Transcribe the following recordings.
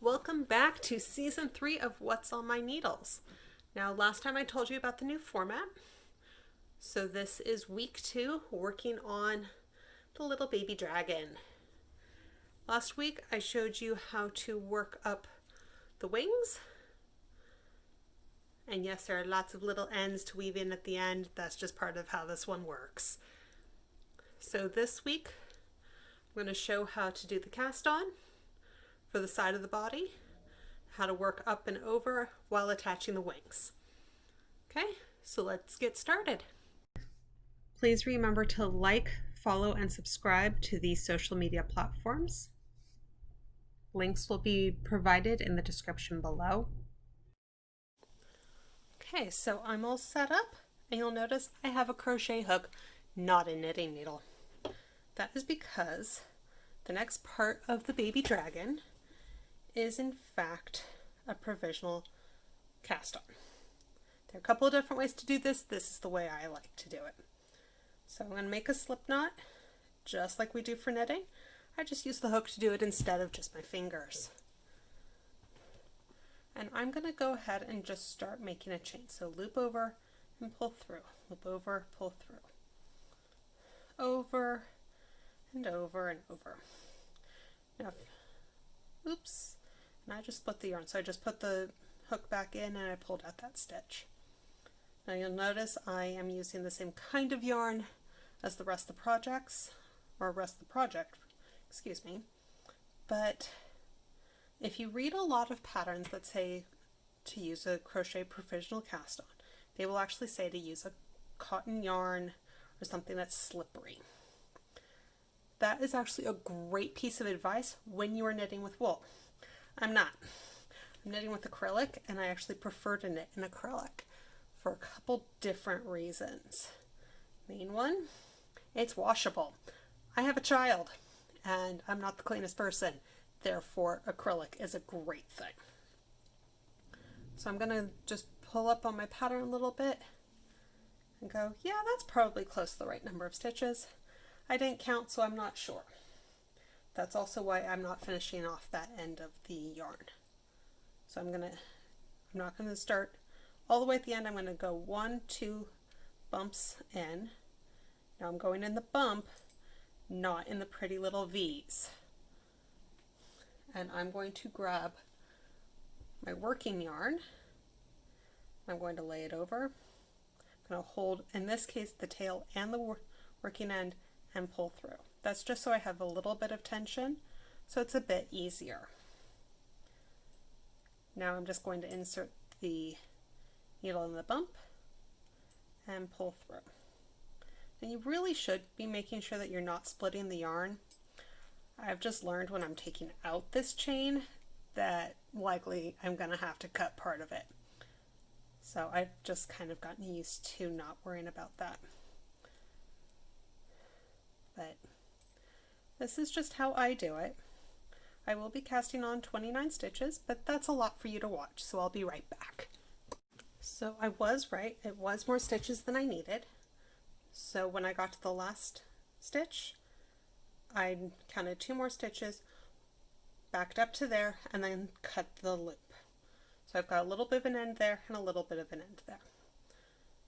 Welcome back to season 3 of What's on My Needles. Now, last time I told you about the new format. So this is week 2, working on the little baby dragon. Last week I showed you how to work up the wings. And yes, there are lots of little ends to weave in at the end. That's just part of how this one works. So this week I'm going to show how to do the cast on for the side of the body, how to work up and over while attaching the wings. Okay, so let's get started. Please remember to like, follow, and subscribe to these social media platforms. Links will be provided in the description below. Okay, so I'm all set up, and you'll notice I have a crochet hook, not a knitting needle. That is because the next part of the baby dragon is in fact a provisional cast on. There are a couple of different ways to do this. This is the way I like to do it. So I'm going to make a slip knot just like we do for knitting. I just use the hook to do it instead of just my fingers. And I'm going to go ahead and just start making a chain. So loop over and pull through. Loop over, pull through. Over and over and over. Now, oops. And I just split the yarn. So I just put the hook back in and I pulled out that stitch. Now you'll notice I am using the same kind of yarn as the rest of the project, excuse me. But if you read a lot of patterns that say to use a crochet provisional cast on, they will actually say to use a cotton yarn or something that's slippery. That is actually a great piece of advice when you are knitting with wool. I'm not. I'm knitting with acrylic, and I actually prefer to knit in acrylic for a couple different reasons. Main one, it's washable. I have a child, and I'm not the cleanest person. Therefore, acrylic is a great thing. So I'm going to just pull up on my pattern a little bit and go, yeah, that's probably close to the right number of stitches. I didn't count, so I'm not sure. That's also why I'm not finishing off that end of the yarn. So I'm not going to start all the way at the end. I'm going to go 1, 2 bumps in. Now I'm going in the bump, not in the pretty little V's. And I'm going to grab my working yarn. I'm going to lay it over. I'm going to hold, in this case, the tail and the working end and pull through. That's just so I have a little bit of tension, so it's a bit easier. Now I'm just going to insert the needle in the bump and pull through. And you really should be making sure that you're not splitting the yarn. I've just learned when I'm taking out this chain that likely I'm going to have to cut part of it. So I've just kind of gotten used to not worrying about that. But this is just how I do it. I will be casting on 29 stitches, but that's a lot for you to watch, so I'll be right back. So I was right, it was more stitches than I needed. So when I got to the last stitch, I counted 2 more stitches, backed up to there, and then cut the loop. So I've got a little bit of an end there and a little bit of an end there.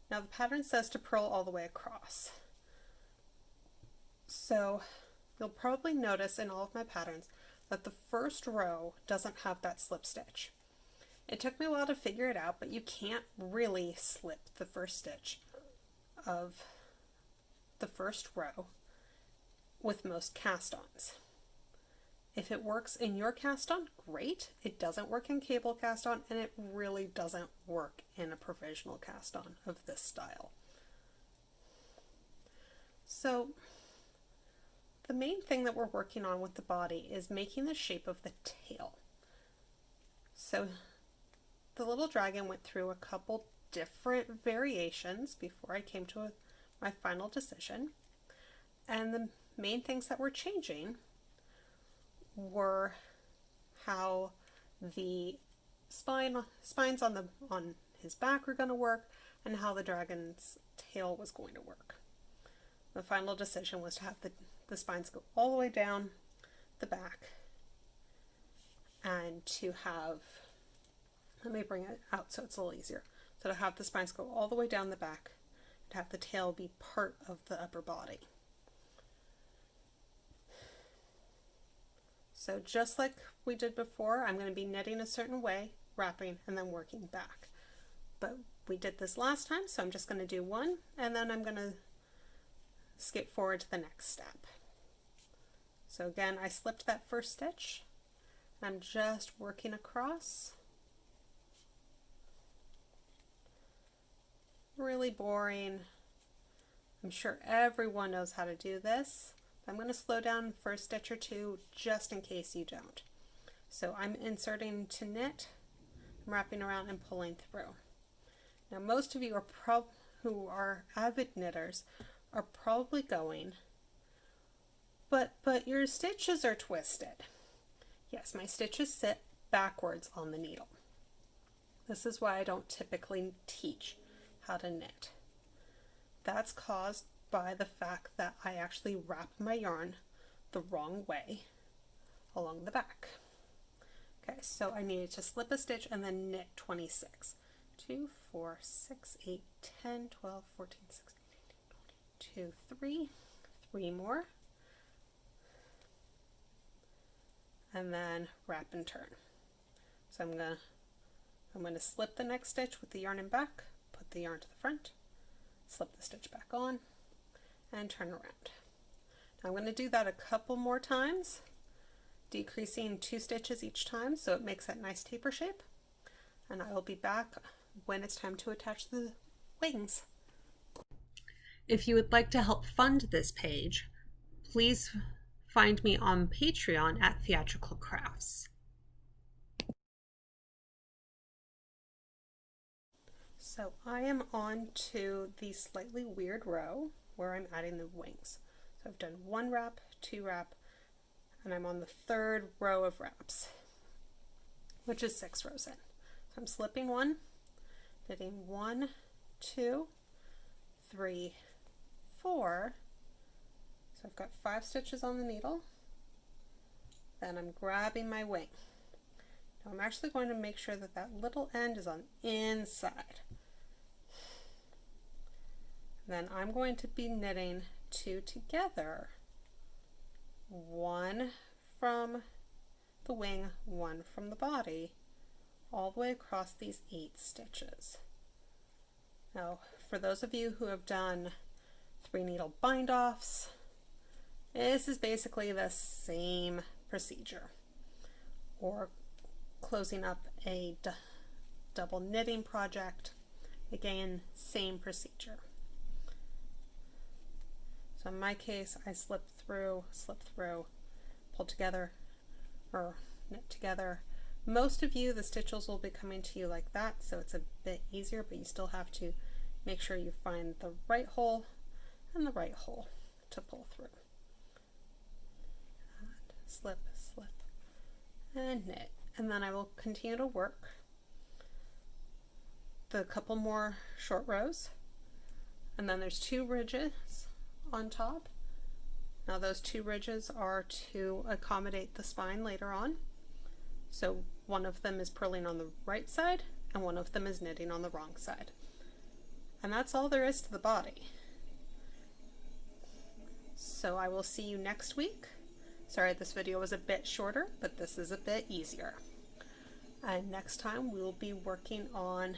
Now the pattern says to purl all the way across. So you'll probably notice in all of my patterns that the first row doesn't have that slip stitch. It took me a while to figure it out, but you can't really slip the first stitch of the first row with most cast-ons. If it works in your cast-on, great. It doesn't work in cable cast-on, and it really doesn't work in a provisional cast-on of this style. So the main thing that we're working on with the body is making the shape of the tail. So the little dragon went through a couple different variations before I came to my final decision. And the main things that were changing were how the spines on his back were going to work and how the dragon's tail was going to work. The final decision was to have the spines go all the way down the back and to have, let me bring it out so it's a little easier. So to have the spines go all the way down the back, to have the tail be part of the upper body. So just like we did before, I'm going to be knitting a certain way, wrapping, and then working back. But we did this last time, so I'm just going to do one, and then I'm going to skip forward to the next step. So again, I slipped that first stitch. I'm just working across. Really boring. I'm sure everyone knows how to do this. I'm going to slow down for a stitch or two just in case you don't. So I'm inserting to knit, I'm wrapping around and pulling through. Now most of you are who are avid knitters are probably going, but your stitches are twisted. Yes, my stitches sit backwards on the needle. This is why I don't typically teach how to knit. That's caused by the fact that I actually wrap my yarn the wrong way along the back. Okay, so I needed to slip a stitch and then knit 26. 2, 4, 6, 8, 10, 12, 14, 16, 18, 2, 3, 3 more, and then wrap and turn. So I'm going to slip the next stitch with the yarn in back, put the yarn to the front, slip the stitch back on, and turn around. Now I'm going to do that a couple more times, decreasing 2 stitches each time so it makes that nice taper shape, and I will be back when it's time to attach the wings. If you would like to help fund this page, please find me on Patreon at Theatrical Crafts. So I am on to the slightly weird row where I'm adding the wings. So I've done 1 wrap, 2 wrap, and I'm on the 3rd row of wraps, which is 6 rows in. So I'm slipping 1, knitting 1, 2, 3, 4. So I've got 5 stitches on the needle. Then I'm grabbing my wing. Now I'm actually going to make sure that that little end is on the inside. Then I'm going to be knitting 2 together, 1 from the wing, 1 from the body, all the way across these 8 stitches. Now, for those of you who have done 3 needle bind offs, this is basically the same procedure, or closing up a double knitting project, again, same procedure. So in my case, I slip through, pull together, or knit together. Most of you, the stitches will be coming to you like that, so it's a bit easier, but you still have to make sure you find the right hole and the right hole to pull through. And slip, slip, and knit. And then I will continue to work the couple more short rows, and then there's 2 ridges on top. Now those 2 ridges are to accommodate the spine later on. So one of them is purling on the right side and one of them is knitting on the wrong side. And that's all there is to the body. So I will see you next week. Sorry this video was a bit shorter, but this is a bit easier. And next time we will be working on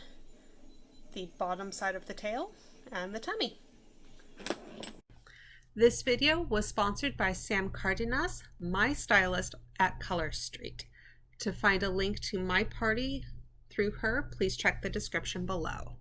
the bottom side of the tail and the tummy. This video was sponsored by Sam Cardenas, my stylist at Color Street. To find a link to my party through her, please check the description below.